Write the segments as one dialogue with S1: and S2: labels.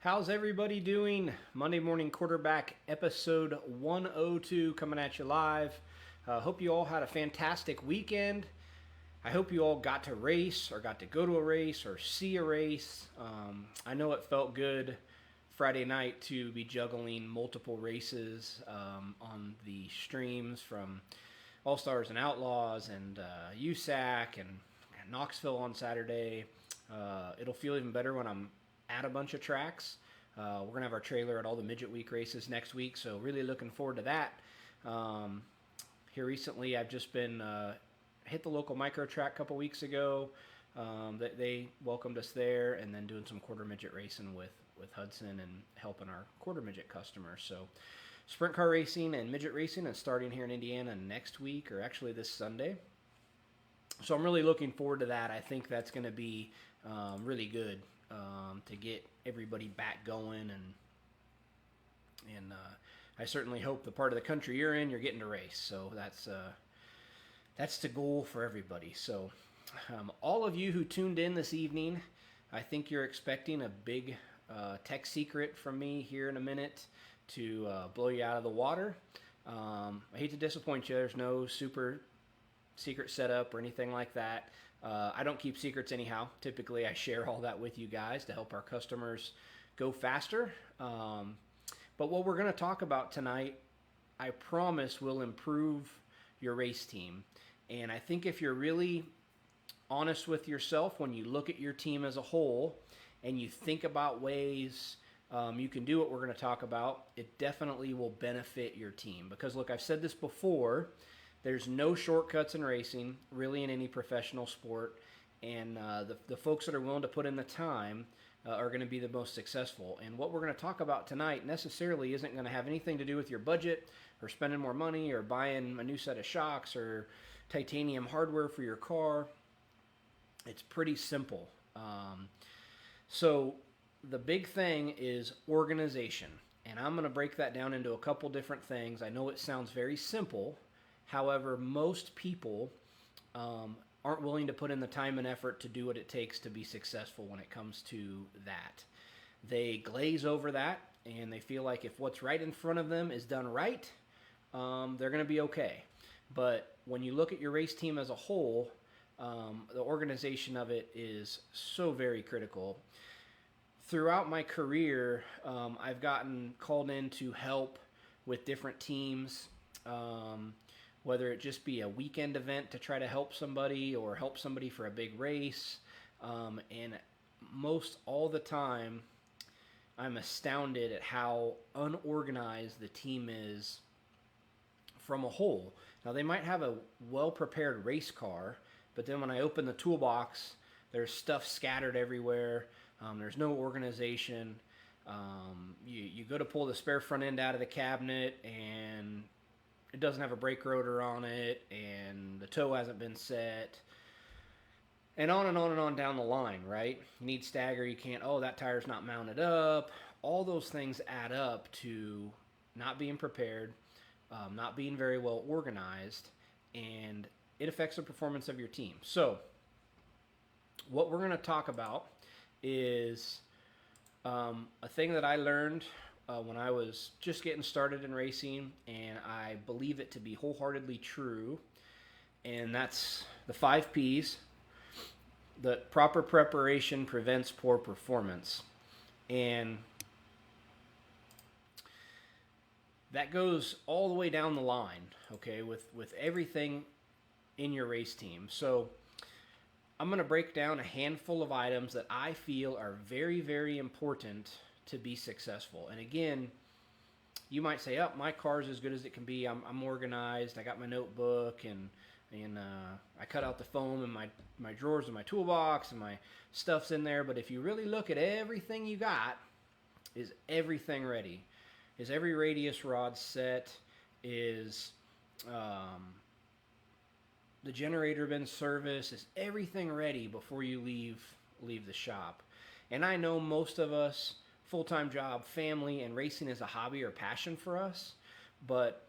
S1: How's everybody doing? Monday Morning Quarterback episode 102 coming at you live. Hope you all had a fantastic weekend. I hope you all got to race or got to go to a race or see a race. I know it felt good Friday night to be juggling multiple races on the streams from All Stars and Outlaws and USAC and Knoxville on Saturday. It'll feel even better when I'm at a bunch of tracks. We're going to have our trailer at all the Midget Week races next week, so really looking forward to that. Here recently, I've just been hit the local micro track a couple weeks ago. They welcomed us there, and then doing some quarter midget racing with Hudson and helping our quarter midget customers. So sprint car racing and midget racing is starting here in Indiana next week, or actually this Sunday. So I'm really looking forward to that. I think that's going to be really good to get everybody back going, and I certainly hope the part of the country you're in, you're getting to race. So that's the goal for everybody. So all of you who tuned in this evening, I think you're expecting a big tech secret from me here in a minute to blow you out of the water. I hate to disappoint you. There's no super secret setup or anything like that. I don't keep secrets anyhow. Typically, I share all that with you guys to help our customers go faster. But what we're going to talk about tonight, I promise, will improve your race team. And I think if you're really honest with yourself when you look at your team as a whole and you think about ways you can do what we're going to talk about, it definitely will benefit your team. Because, look, I've said this before. There's no shortcuts in racing, really, in any professional sport, and the folks that are willing to put in the time are going to be the most successful. And what we're going to talk about tonight necessarily isn't going to have anything to do with your budget or spending more money or buying a new set of shocks or titanium hardware for your car. It's pretty simple. So the big thing is organization, and I'm going to break that down into a couple different things. I know it sounds very simple. However, most people aren't willing to put in the time and effort to do what it takes to be successful when it comes to that. They glaze over that, and they feel like if what's right in front of them is done right, they're going to be okay. But when you look at your race team as a whole, the organization of it is so very critical. Throughout my career, I've gotten called in to help with different teams, whether it just be a weekend event to try to help somebody or help somebody for a big race. And most all the time, I'm astounded at how unorganized the team is from a whole. Now, they might have a well-prepared race car, but then when I open the toolbox, there's stuff scattered everywhere. There's no organization. You go to pull the spare front end out of the cabinet, and it doesn't have a brake rotor on it, and the toe hasn't been set, and on and on and on down the line, right? You need stagger, you can't, that tire's not mounted up. All those things add up to not being prepared, not being very well organized, and it affects the performance of your team. So what we're going to talk about is a thing that I learned when I was just getting started in racing, and I believe it to be wholeheartedly true, and that's the 5 Ps. The proper preparation prevents poor performance. And that goes all the way down the line, okay, with everything in your race team. So I'm going to break down a handful of items that I feel are very, very important to be successful. And again, you might say, my car's as good as it can be. I'm organized. I got my notebook, and I cut out the foam in my drawers and my toolbox, and my stuff's in there. But if you really look at everything you got, is everything ready? Is every radius rod set? Is the generator been serviced? Is everything ready before you leave the shop? And I know most of us, full-time job, family, and racing is a hobby or passion for us. But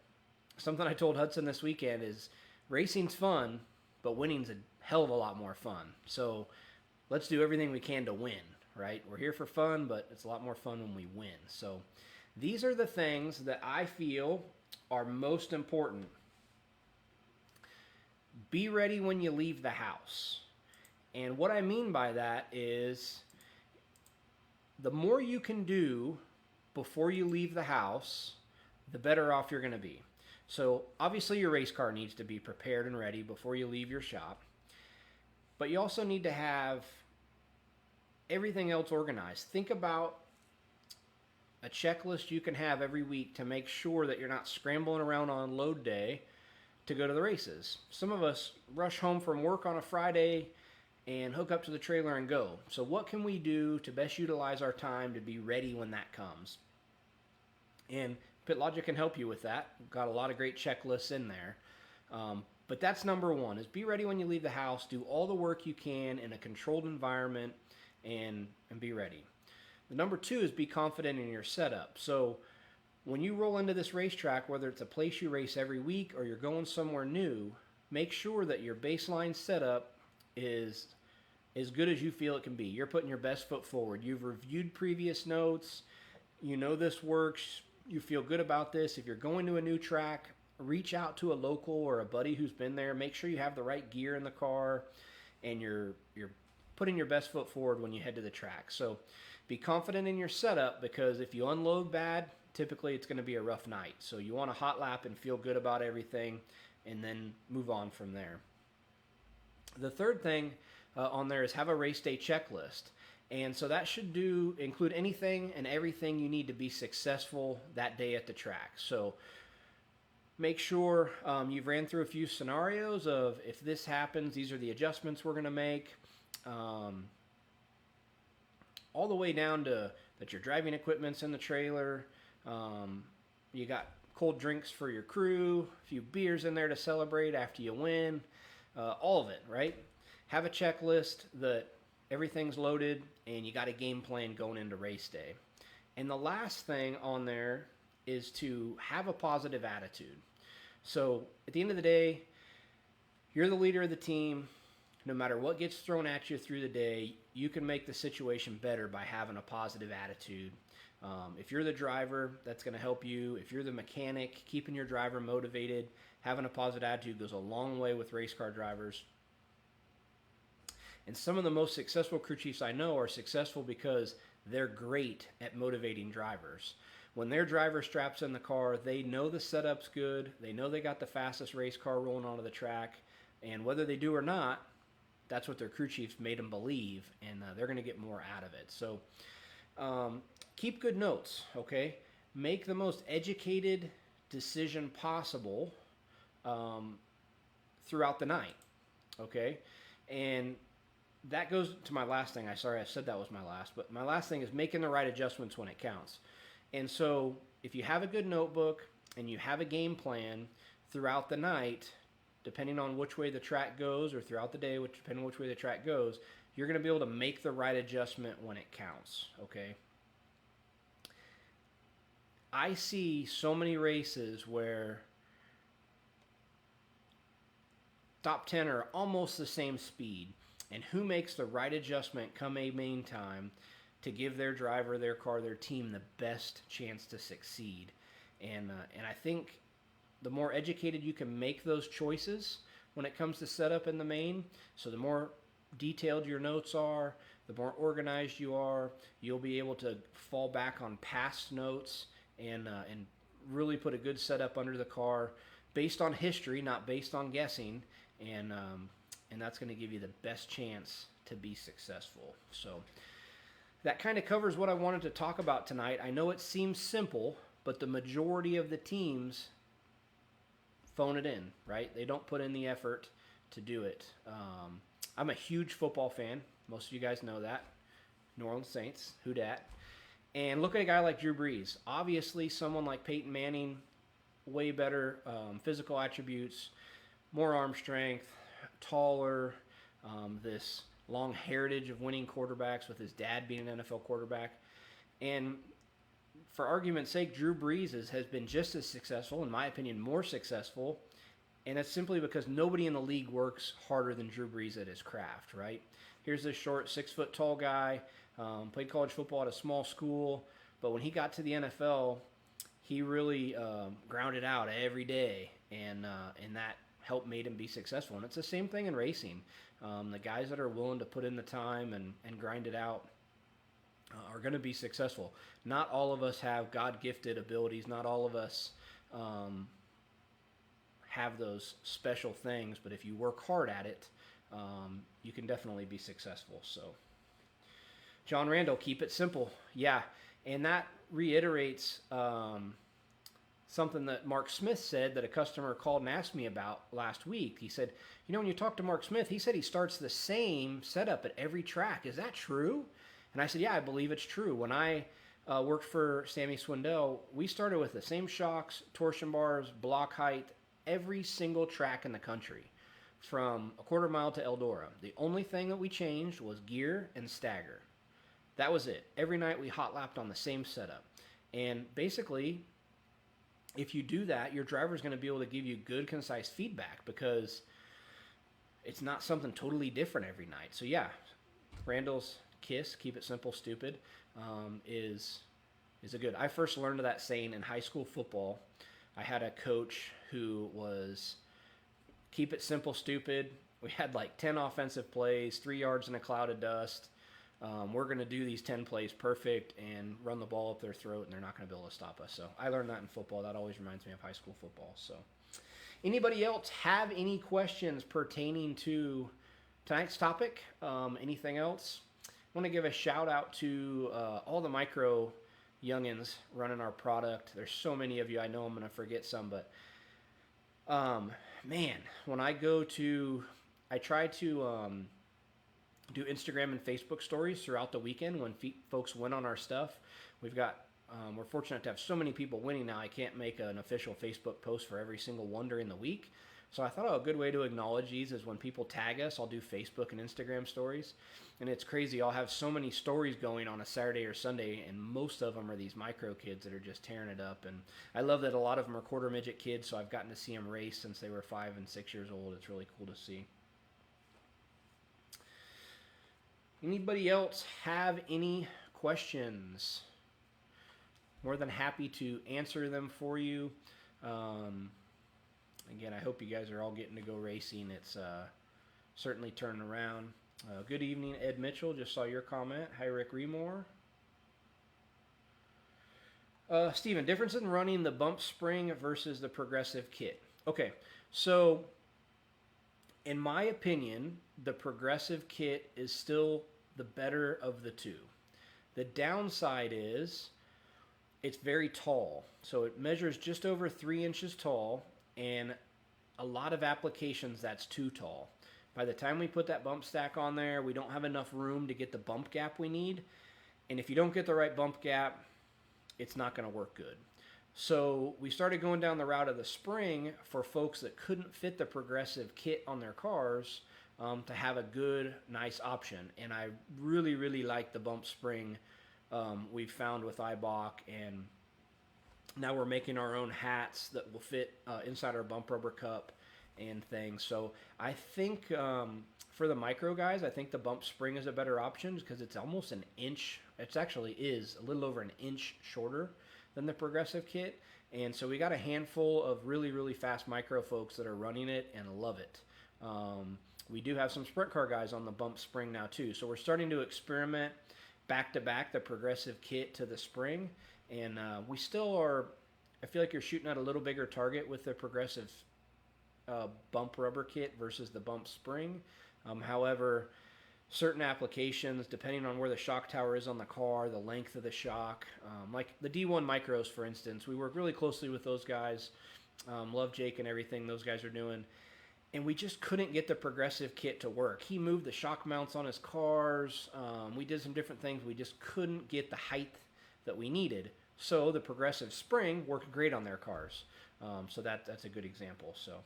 S1: something I told Hudson this weekend is racing's fun, but winning's a hell of a lot more fun. So let's do everything we can to win, right? We're here for fun, but it's a lot more fun when we win. So these are the things that I feel are most important. Be ready when you leave the house. And what I mean by that is the more you can do before you leave the house, the better off you're going to be. So obviously your race car needs to be prepared and ready before you leave your shop. But you also need to have everything else organized. Think about a checklist you can have every week to make sure that you're not scrambling around on load day to go to the races. Some of us rush home from work on a Friday and hook up to the trailer and go. So what can we do to best utilize our time to be ready when that comes? And Pit Logic can help you with that. We've got a lot of great checklists in there. But that's number one, is be ready when you leave the house. Do all the work you can in a controlled environment and be ready. The number two is be confident in your setup. So when you roll into this racetrack, whether it's a place you race every week or you're going somewhere new, make sure that your baseline setup is as good as you feel it can be. You're putting your best foot forward. You've reviewed previous notes. You know this works. You feel good about this. If you're going to a new track, reach out to a local or a buddy who's been there. Make sure you have the right gear in the car and you're putting your best foot forward when you head to the track. So be confident in your setup, because if you unload bad, typically it's going to be a rough night. So you want a hot lap and feel good about everything and then move on from there. The third thing on there is have a race day checklist. And so that should include anything and everything you need to be successful that day at the track. So make sure you've ran through a few scenarios of, if this happens, these are the adjustments we're going to make. All the way down to that your driving equipment's in the trailer. You got cold drinks for your crew, a few beers in there to celebrate after you win. All of it, right? Have a checklist that everything's loaded and you got a game plan going into race day. And the last thing on there is to have a positive attitude. So at the end of the day, you're the leader of the team. No matter what gets thrown at you through the day, you can make the situation better by having a positive attitude. If you're the driver, that's going to help you. If you're the mechanic, keeping your driver motivated, having a positive attitude goes a long way with race car drivers. And some of the most successful crew chiefs I know are successful because they're great at motivating drivers. When their driver straps in the car, they know the setup's good. They know they got the fastest race car rolling onto the track. And whether they do or not, that's what their crew chiefs made them believe, and they're going to get more out of it. So keep good notes, okay? Make the most educated decision possible throughout the night, okay? And that goes to my last thing. Sorry, I said that was my last, but my last thing is making the right adjustments when it counts. And so if you have a good notebook and you have a game plan throughout the night, depending on which way the track goes, or throughout the day, depending on which way the track goes, you're going to be able to make the right adjustment when it counts, okay? I see so many races where top 10 are almost the same speed, and who makes the right adjustment come a main time to give their driver, their car, their team the best chance to succeed. And I think the more educated you can make those choices when it comes to setup in the main, so the more detailed your notes are, the more organized you are, you'll be able to fall back on past notes and really put a good setup under the car based on history, not based on guessing, and that's going to give you the best chance to be successful. So that kind of covers what I wanted to talk about tonight. I know it seems simple, but the majority of the teams phone it in, right? They don't put in the effort to do it. I'm a huge football fan. Most of you guys know that. New Orleans Saints, who dat? And look at a guy like Drew Brees. Obviously, someone like Peyton Manning, way better physical attributes, more arm strength, taller, this long heritage of winning quarterbacks with his dad being an NFL quarterback. And for argument's sake, Drew Brees has been just as successful, in my opinion, more successful, and it's simply because nobody in the league works harder than Drew Brees at his craft, right? Here's this short, 6-foot tall guy, Played college football at a small school, but when he got to the NFL, he really grounded out every day, and that helped made him be successful. And it's the same thing in racing. The guys that are willing to put in the time and grind it out are going to be successful. Not all of us have God-gifted abilities. Not all of us have those special things, but if you work hard at it, you can definitely be successful. So, John Randall, keep it simple. Yeah, and that reiterates something that Mark Smith said that a customer called and asked me about last week. He said, when you talk to Mark Smith, he said he starts the same setup at every track. Is that true? And I said, yeah, I believe it's true. When I worked for Sammy Swindell, we started with the same shocks, torsion bars, block height, every single track in the country, from a quarter mile to Eldora. The only thing that we changed was gear and stagger. That was it. Every night we hot lapped on the same setup. And basically, if you do that, your driver's going to be able to give you good, concise feedback because it's not something totally different every night. So yeah, Randall's KISS, keep it simple, stupid, is a good. I first learned that saying in high school football. I had a coach who was keep it simple, stupid. We had like 10 offensive plays, 3 yards in a cloud of dust. We're going to do these 10 plays perfect and run the ball up their throat, and they're not going to be able to stop us. So I learned that in football. That always reminds me of high school football. So anybody else have any questions pertaining to tonight's topic? Anything else? I want to give a shout out to all the micro youngins running our product. There's so many of you. I know I'm going to forget some, but man, when I try to do Instagram and Facebook stories throughout the weekend when folks win on our stuff. We're fortunate to have so many people winning now. I can't make an official Facebook post for every single one during the week. So I thought a good way to acknowledge these is when people tag us, I'll do Facebook and Instagram stories. And it's crazy. I'll have so many stories going on a Saturday or Sunday, and most of them are these micro kids that are just tearing it up. And I love that a lot of them are quarter midget kids, so I've gotten to see them race since they were 5 and 6 years old. It's really cool to see. Anybody else have any questions? More than happy to answer them for you. Again, I hope you guys are all getting to go racing. It's certainly turning around. Good evening, Ed Mitchell. Just saw your comment. Hi, Rick Remore. Steven, difference in running the bump spring versus the progressive kit. Okay, so in my opinion, the progressive kit is still the better of the two. The downside is it's very tall. So it measures just over 3 inches tall, and a lot of applications that's too tall. By the time we put that bump stack on there, we don't have enough room to get the bump gap we need. And if you don't get the right bump gap, it's not going to work good. So we started going down the route of the spring for folks that couldn't fit the progressive kit on their cars to have a good, nice option. And I really, really like the bump spring we've found with Eibach, and now we're making our own hats that will fit inside our bump rubber cup and things. So I think for the micro guys, I think the bump spring is a better option because it's almost an inch. It actually is a little over an inch shorter than the progressive kit. And so we got a handful of really, really fast micro folks that are running it and love it. We do have some sprint car guys on the bump spring now too. So we're starting to experiment back to back the progressive kit to the spring. And we still are, I feel like you're shooting at a little bigger target with the progressive bump rubber kit versus the bump spring. However, certain applications, depending on where the shock tower is on the car, the length of the shock, like the D1 Micros, for instance, we work really closely with those guys. Love Jake and everything those guys are doing. And we just couldn't get the progressive kit to work. He moved the shock mounts on his cars. We did some different things. We just couldn't get the height that we needed. So the progressive spring worked great on their cars. So that's a good example. So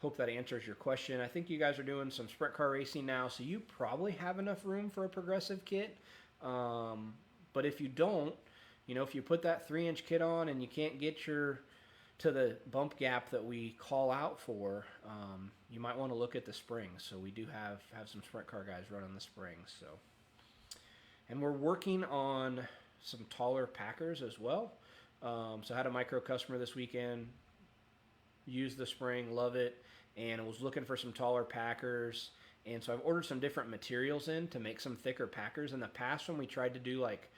S1: hope that answers your question. I think you guys are doing some sprint car racing now, so you probably have enough room for a progressive kit. But if you don't, if you put that 3-inch kit on and you can't get to the bump gap that we call out for, you might want to look at the springs. So we do have some sprint car guys running the springs. So And we're working on some taller packers as well. So I had a micro customer this weekend, use the spring, love it, and I was looking for some taller packers. And so I've ordered some different materials in to make some thicker packers. In the past, when we tried to do like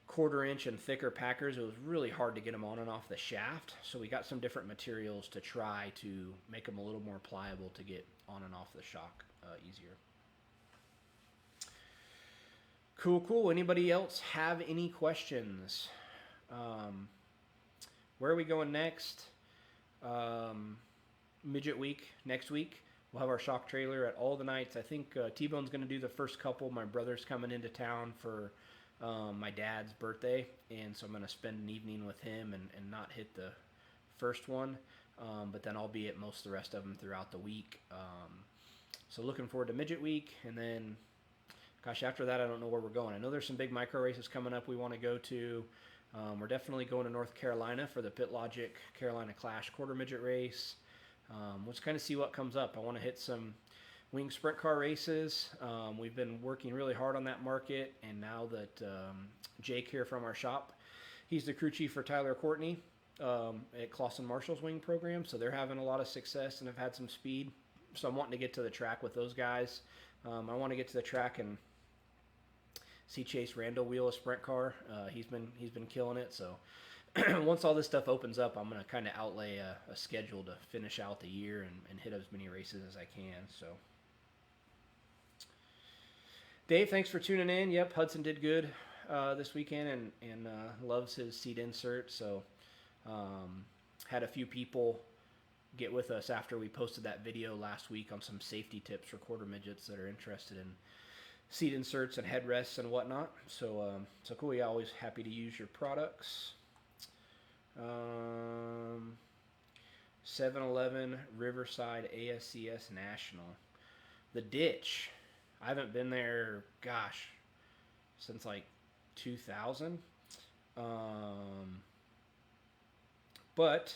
S1: 1/4 inch and thicker packers, it was really hard to get them on and off the shaft. So we got some different materials to try to make them a little more pliable to get on and off the shock easier. Cool. Anybody else have any questions? Where are we going next? Midget week next week. We'll have our shock trailer at all the nights. I think T-Bone's going to do the first couple. My brother's coming into town for my dad's birthday, and so I'm going to spend an evening with him and not hit the first one, but then I'll be at most of the rest of them throughout the week. So looking forward to Midget Week, and then, gosh, after that I don't know where we're going. I know there's some big micro races coming up we want to go to. We're definitely going to North Carolina for the Pit Logic Carolina Clash quarter midget race. Let's kind of see what comes up. I want to hit some wing sprint car races. We've been working really hard on that market, and now that Jake here from our shop, he's the crew chief for Tyler Courtney at Clausen Marshall's wing program, so they're having a lot of success and have had some speed. So I'm wanting to get to the track with those guys. I want to get to the track and see Chase Randall wheel a sprint car. He's been killing it. So once all this stuff opens up, I'm going to kind of outlay a schedule to finish out the year and hit as many races as I can. So Dave, thanks for tuning in. Yep, Hudson did good this weekend and loves his seat insert. So had a few people get with us after we posted that video last week on some safety tips for quarter midgets that are interested in seat inserts and headrests and whatnot. So cool. Yeah, always happy to use your products. 7-Eleven Riverside ASCS National. The Ditch. I haven't been there, gosh, since like 2000. But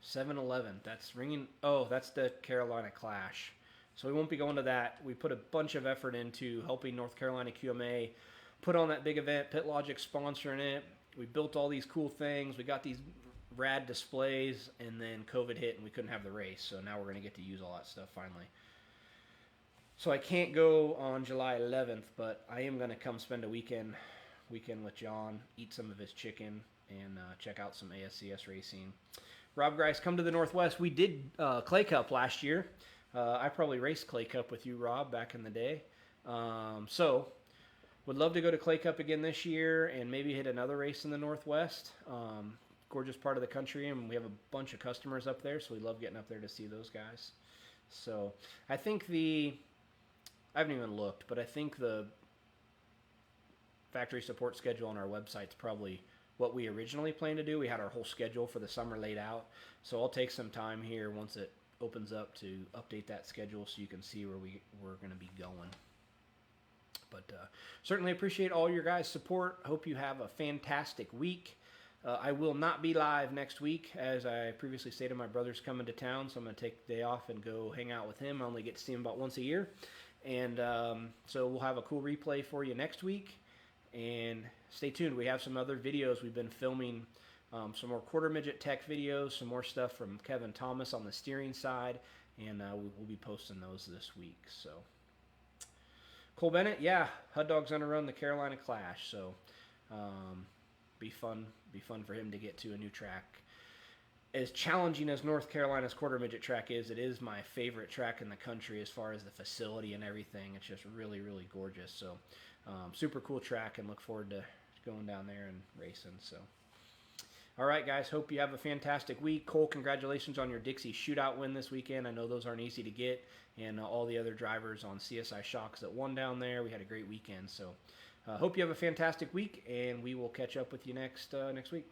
S1: 7-Eleven, that's ringing. Oh, that's the Carolina Clash. So we won't be going to that. We put a bunch of effort into helping North Carolina QMA put on that big event, Pit Logic sponsoring it. We built all these cool things. We got these rad displays, and then COVID hit and we couldn't have the race. So now we're going to get to use all that stuff finally. So I can't go on July 11th, but I am going to come spend a weekend with John, eat some of his chicken, and check out some ASCS racing. Rob Grice, come to the Northwest. We did Clay Cup last year. I probably raced Clay Cup with you, Rob, back in the day. So would love to go to Clay Cup again this year and maybe hit another race in the Northwest. Gorgeous part of the country, and we have a bunch of customers up there, so we love getting up there to see those guys. So I think I haven't even looked, but I think the factory support schedule on our website is probably what we originally planned to do. We had our whole schedule for the summer laid out, so I'll take some time here once it opens up to update that schedule so you can see where we're going to be going. But certainly appreciate all your guys' support. Hope you have a fantastic week. I will not be live next week. As I previously stated, my brother's coming to town, so I'm going to take the day off and go hang out with him. I only get to see him about once a year. And so we'll have a cool replay for you next week. And stay tuned. We have some other videos. We've been filming some more quarter midget tech videos, some more stuff from Kevin Thomas on the steering side, and we'll be posting those this week. So Cole Bennett, yeah, Hud Dog's gonna run the Carolina Clash, so be fun for him to get to a new track. As challenging as North Carolina's quarter midget track is, it is my favorite track in the country as far as the facility and everything. It's just really, really gorgeous. So super cool track, and look forward to going down there and racing. So all right, guys, hope you have a fantastic week. Cole, congratulations on your Dixie Shootout win this weekend. I know those aren't easy to get, and all the other drivers on CSI Shocks that won down there. We had a great weekend. So hope you have a fantastic week, and we will catch up with you next week.